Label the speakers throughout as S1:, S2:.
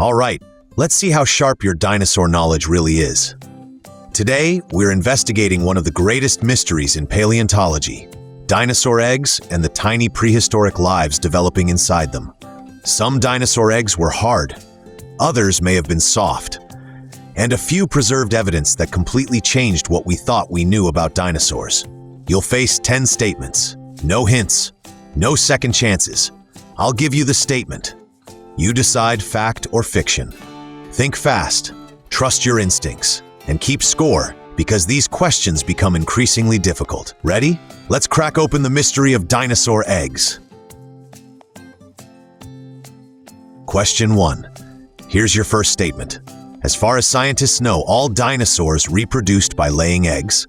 S1: All right, let's see how sharp your dinosaur knowledge really is. Today, we're investigating one of the greatest mysteries in paleontology: dinosaur eggs and the tiny prehistoric lives developing inside them. Some dinosaur eggs were hard, others may have been soft, and a few preserved evidence that completely changed what we thought we knew about dinosaurs. You'll face 10 statements, no hints, no second chances. I'll give you the statement. You decide fact or fiction. Think fast, trust your instincts, and keep score, because these questions become increasingly difficult. Ready? Let's crack open the mystery of dinosaur eggs. Question 1. Here's your first statement. As far as scientists know, all dinosaurs reproduced by laying eggs.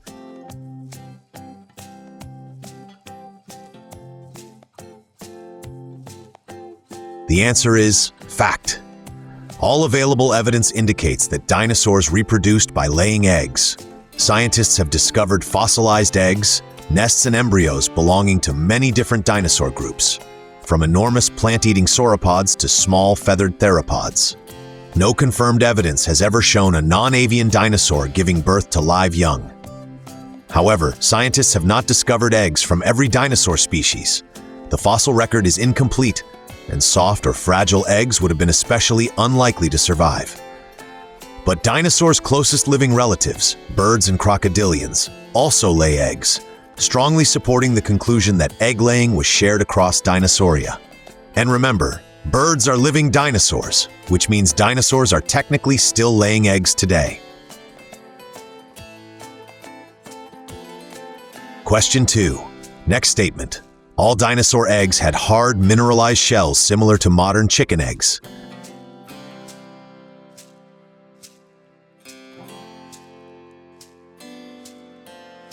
S1: The answer is fact. All available evidence indicates that dinosaurs reproduced by laying eggs. Scientists have discovered fossilized eggs, nests, and embryos belonging to many different dinosaur groups, from enormous plant-eating sauropods to small feathered theropods. No confirmed evidence has ever shown a non-avian dinosaur giving birth to live young. However, scientists have not discovered eggs from every dinosaur species. The fossil record is incomplete, and soft or fragile eggs would have been especially unlikely to survive. But dinosaurs' closest living relatives, birds and crocodilians, also lay eggs, strongly supporting the conclusion that egg-laying was shared across Dinosauria. And remember, birds are living dinosaurs, which means dinosaurs are technically still laying eggs today. Question 2. Next statement. All dinosaur eggs had hard, mineralized shells similar to modern chicken eggs.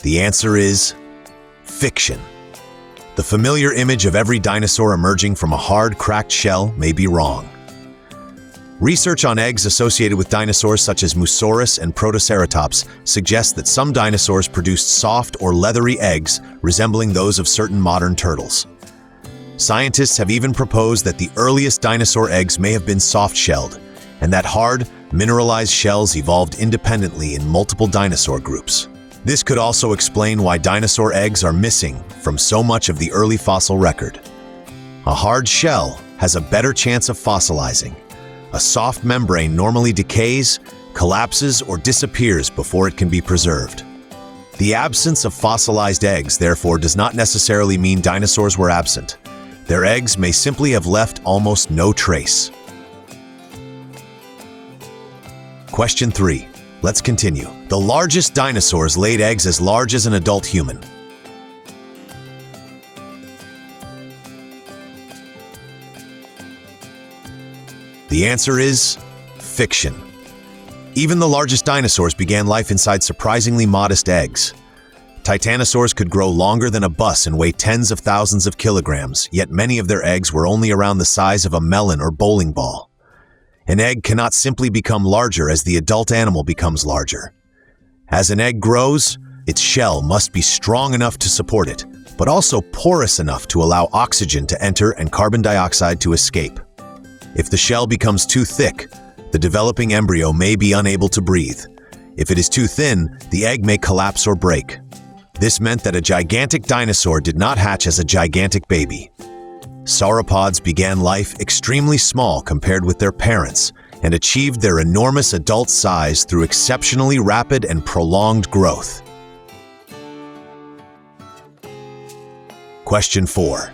S1: The answer is fiction. The familiar image of every dinosaur emerging from a hard, cracked shell may be wrong. Research on eggs associated with dinosaurs such as Musaurus and Protoceratops suggests that some dinosaurs produced soft or leathery eggs resembling those of certain modern turtles. Scientists have even proposed that the earliest dinosaur eggs may have been soft-shelled, and that hard, mineralized shells evolved independently in multiple dinosaur groups. This could also explain why dinosaur eggs are missing from so much of the early fossil record. A hard shell has a better chance of fossilizing. A soft membrane normally decays, collapses, or disappears before it can be preserved. The absence of fossilized eggs, therefore, does not necessarily mean dinosaurs were absent. Their eggs may simply have left almost no trace. Question 3. Let's continue. The largest dinosaurs laid eggs as large as an adult human. The answer is fiction. Even the largest dinosaurs began life inside surprisingly modest eggs. Titanosaurs could grow longer than a bus and weigh tens of thousands of kilograms, yet many of their eggs were only around the size of a melon or bowling ball. An egg cannot simply become larger as the adult animal becomes larger. As an egg grows, its shell must be strong enough to support it, but also porous enough to allow oxygen to enter and carbon dioxide to escape. If the shell becomes too thick, the developing embryo may be unable to breathe. If it is too thin, the egg may collapse or break. This meant that a gigantic dinosaur did not hatch as a gigantic baby. Sauropods began life extremely small compared with their parents and achieved their enormous adult size through exceptionally rapid and prolonged growth. Question 4.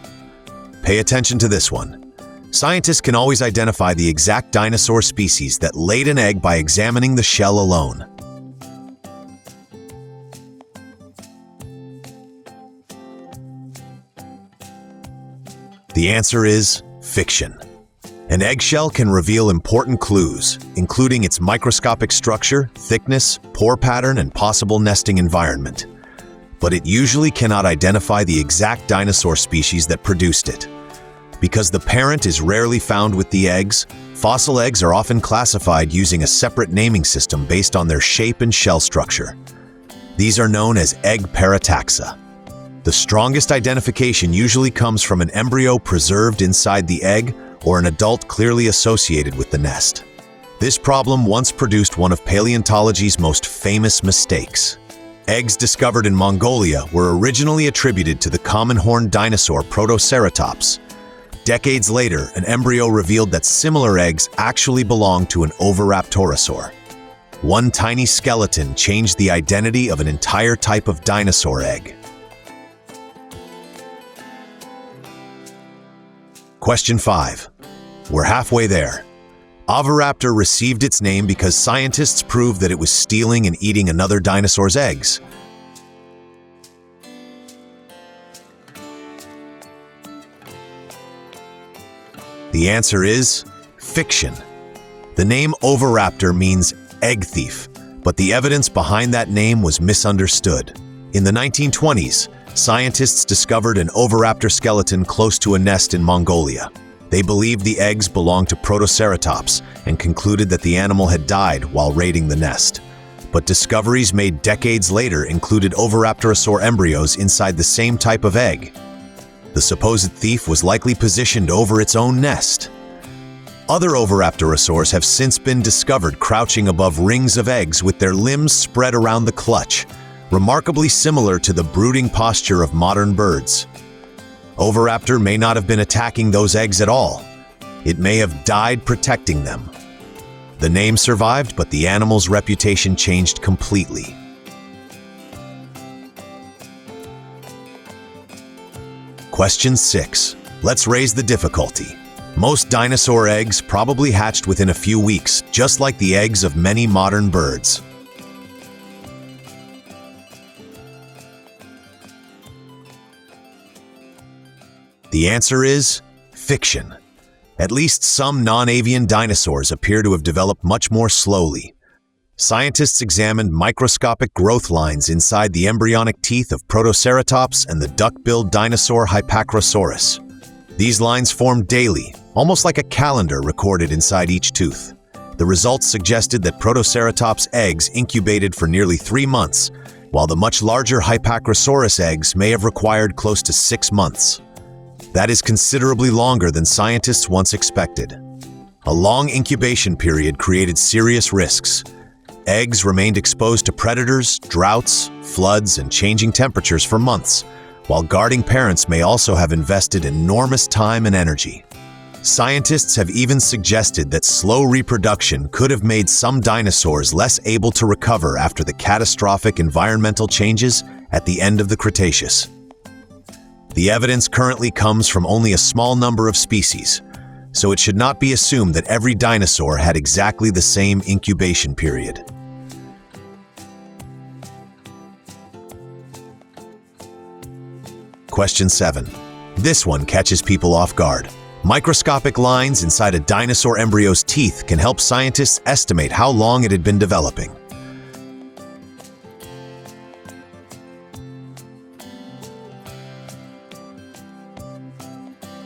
S1: Pay attention to this one. Scientists can always identify the exact dinosaur species that laid an egg by examining the shell alone. The answer is fiction. An eggshell can reveal important clues, including its microscopic structure, thickness, pore pattern, and possible nesting environment. But it usually cannot identify the exact dinosaur species that produced it. Because the parent is rarely found with the eggs, fossil eggs are often classified using a separate naming system based on their shape and shell structure. These are known as egg parataxa. The strongest identification usually comes from an embryo preserved inside the egg or an adult clearly associated with the nest. This problem once produced one of paleontology's most famous mistakes. Eggs discovered in Mongolia were originally attributed to the common horned dinosaur Protoceratops. Decades later, an embryo revealed that similar eggs actually belonged to an Oviraptorosaur. One tiny skeleton changed the identity of an entire type of dinosaur egg. Question 5. We're halfway there. Oviraptor received its name because scientists proved that it was stealing and eating another dinosaur's eggs. The answer is fiction. The name Oviraptor means egg thief, but the evidence behind that name was misunderstood. In the 1920s, scientists discovered an Oviraptor skeleton close to a nest in Mongolia. They believed the eggs belonged to Protoceratops and concluded that the animal had died while raiding the nest. But discoveries made decades later included Oviraptorosaur embryos inside the same type of egg. The supposed thief was likely positioned over its own nest. Other Oviraptorosaurs have since been discovered crouching above rings of eggs with their limbs spread around the clutch, remarkably similar to the brooding posture of modern birds. Oviraptor may not have been attacking those eggs at all. It may have died protecting them. The name survived, but the animal's reputation changed completely. Question 6. Let's raise the difficulty. Most dinosaur eggs probably hatched within a few weeks, just like the eggs of many modern birds. The answer is fiction. At least some non-avian dinosaurs appear to have developed much more slowly. Scientists examined microscopic growth lines inside the embryonic teeth of Protoceratops and the duck-billed dinosaur Hypacrosaurus. These lines formed daily, almost like a calendar recorded inside each tooth. The results suggested that Protoceratops eggs incubated for nearly 3 months, while the much larger Hypacrosaurus eggs may have required close to 6 months. That is considerably longer than scientists once expected. A long incubation period created serious risks. Eggs remained exposed to predators, droughts, floods, and changing temperatures for months, while guarding parents may also have invested enormous time and energy. Scientists have even suggested that slow reproduction could have made some dinosaurs less able to recover after the catastrophic environmental changes at the end of the Cretaceous. The evidence currently comes from only a small number of species, so it should not be assumed that every dinosaur had exactly the same incubation period. Question 7. This one catches people off guard. Microscopic lines inside a dinosaur embryo's teeth can help scientists estimate how long it had been developing.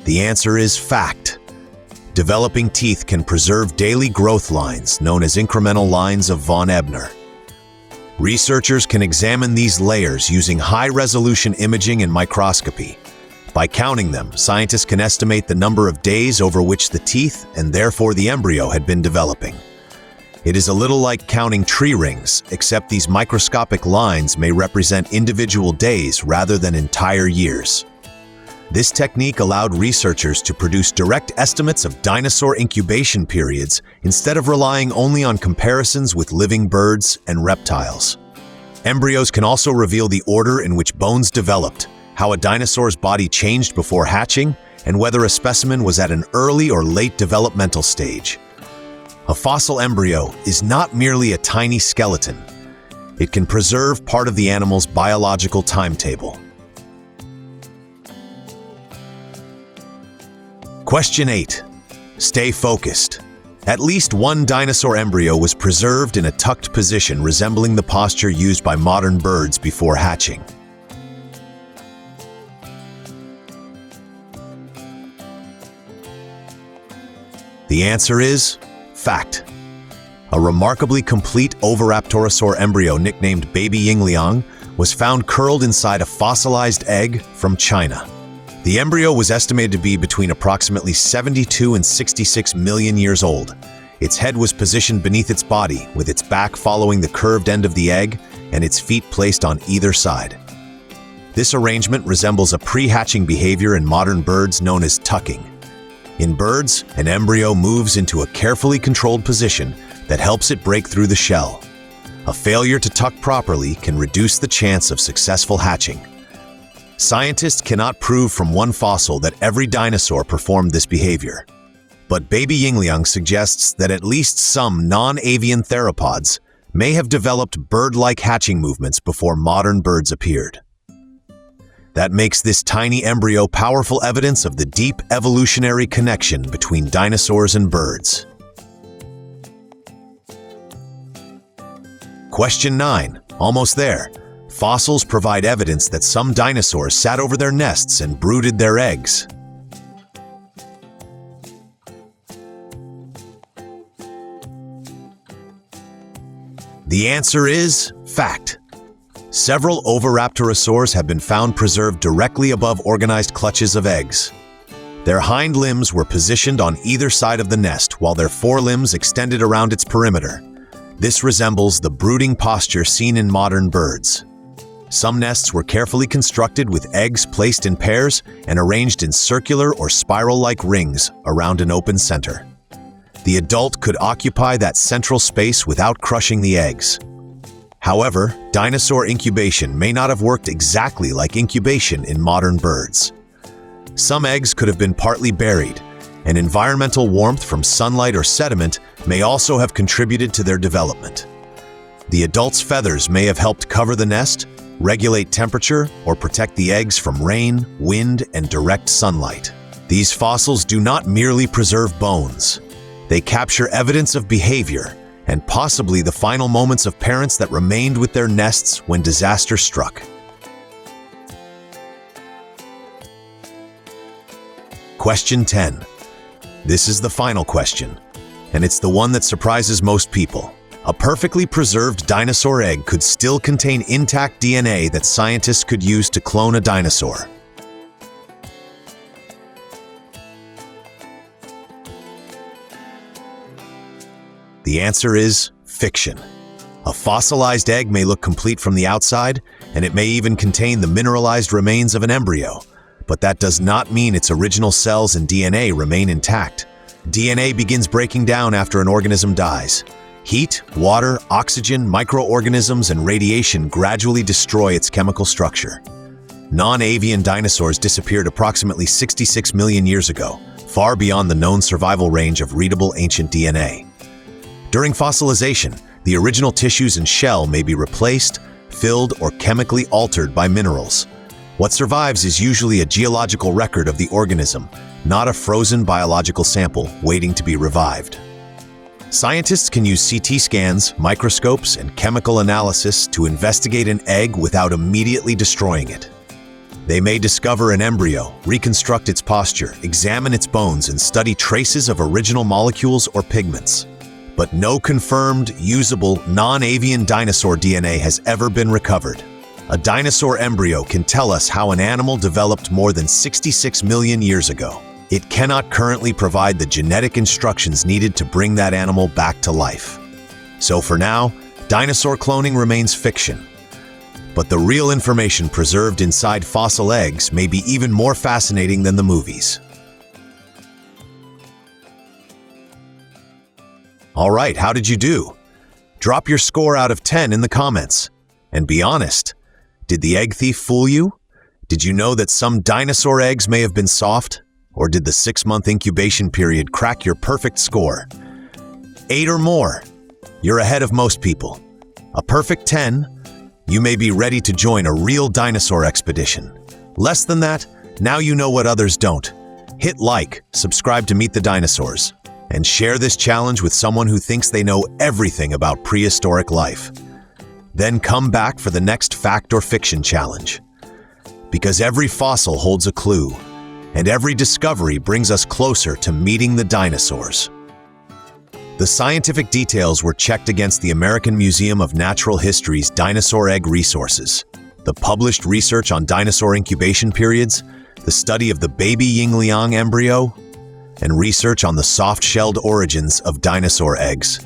S1: The answer is fact. Developing teeth can preserve daily growth lines known as incremental lines of von Ebner. Researchers can examine these layers using high-resolution imaging and microscopy. By counting them, scientists can estimate the number of days over which the teeth, and therefore the embryo, had been developing. It is a little like counting tree rings, except these microscopic lines may represent individual days rather than entire years. This technique allowed researchers to produce direct estimates of dinosaur incubation periods instead of relying only on comparisons with living birds and reptiles. Embryos can also reveal the order in which bones developed, how a dinosaur's body changed before hatching, and whether a specimen was at an early or late developmental stage. A fossil embryo is not merely a tiny skeleton. It can preserve part of the animal's biological timetable. Question 8. Stay focused. At least one dinosaur embryo was preserved in a tucked position resembling the posture used by modern birds before hatching. The answer is fact. A remarkably complete Oviraptorosaur embryo nicknamed Baby Yingliang was found curled inside a fossilized egg from China. The embryo was estimated to be between approximately 72 and 66 million years old. Its head was positioned beneath its body, with its back following the curved end of the egg and its feet placed on either side. This arrangement resembles a pre-hatching behavior in modern birds known as tucking. In birds, an embryo moves into a carefully controlled position that helps it break through the shell. A failure to tuck properly can reduce the chance of successful hatching. Scientists cannot prove from one fossil that every dinosaur performed this behavior. But baby Yingliang suggests that at least some non-avian theropods may have developed bird-like hatching movements before modern birds appeared. That makes this tiny embryo powerful evidence of the deep evolutionary connection between dinosaurs and birds. Question 9. Almost there. Fossils provide evidence that some dinosaurs sat over their nests and brooded their eggs. The answer is fact. Several Oviraptorosaurs have been found preserved directly above organized clutches of eggs. Their hind limbs were positioned on either side of the nest, while their forelimbs extended around its perimeter. This resembles the brooding posture seen in modern birds. Some nests were carefully constructed with eggs placed in pairs and arranged in circular or spiral-like rings around an open center. The adult could occupy that central space without crushing the eggs. However, dinosaur incubation may not have worked exactly like incubation in modern birds. Some eggs could have been partly buried, and environmental warmth from sunlight or sediment may also have contributed to their development. The adult's feathers may have helped cover the nest, regulate temperature, or protect the eggs from rain, wind, and direct sunlight. These fossils do not merely preserve bones. They capture evidence of behavior and possibly the final moments of parents that remained with their nests when disaster struck. Question 10. This is the final question, and it's the one that surprises most people. A perfectly preserved dinosaur egg could still contain intact DNA that scientists could use to clone a dinosaur. The answer is fiction. A fossilized egg may look complete from the outside, and it may even contain the mineralized remains of an embryo, but that does not mean its original cells and DNA remain intact. DNA begins breaking down after an organism dies. Heat, water, oxygen, microorganisms, and radiation gradually destroy its chemical structure. Non-avian dinosaurs disappeared approximately 66 million years ago, far beyond the known survival range of readable ancient DNA. During fossilization, the original tissues and shell may be replaced, filled, or chemically altered by minerals. What survives is usually a geological record of the organism, not a frozen biological sample waiting to be revived. Scientists can use CT scans, microscopes, and chemical analysis to investigate an egg without immediately destroying it. They may discover an embryo, reconstruct its posture, examine its bones, and study traces of original molecules or pigments. But no confirmed, usable, non-avian dinosaur DNA has ever been recovered. A dinosaur embryo can tell us how an animal developed more than 66 million years ago. It cannot currently provide the genetic instructions needed to bring that animal back to life. So for now, dinosaur cloning remains fiction. But the real information preserved inside fossil eggs may be even more fascinating than the movies. All right, how did you do? Drop your score out of 10 in the comments. And be honest, did the egg thief fool you? Did you know that some dinosaur eggs may have been soft? Or did the 6-month incubation period crack your perfect score? 8 or more, you're ahead of most people. A perfect 10, you may be ready to join a real dinosaur expedition. Less than that, now you know what others don't. Hit like, subscribe to Meet the Dinosaurs, and share this challenge with someone who thinks they know everything about prehistoric life. Then come back for the next fact or fiction challenge. Because every fossil holds a clue, and every discovery brings us closer to meeting the dinosaurs. The scientific details were checked against the American Museum of Natural History's dinosaur egg resources, the published research on dinosaur incubation periods, the study of the baby Yingliang embryo, and research on the soft-shelled origins of dinosaur eggs.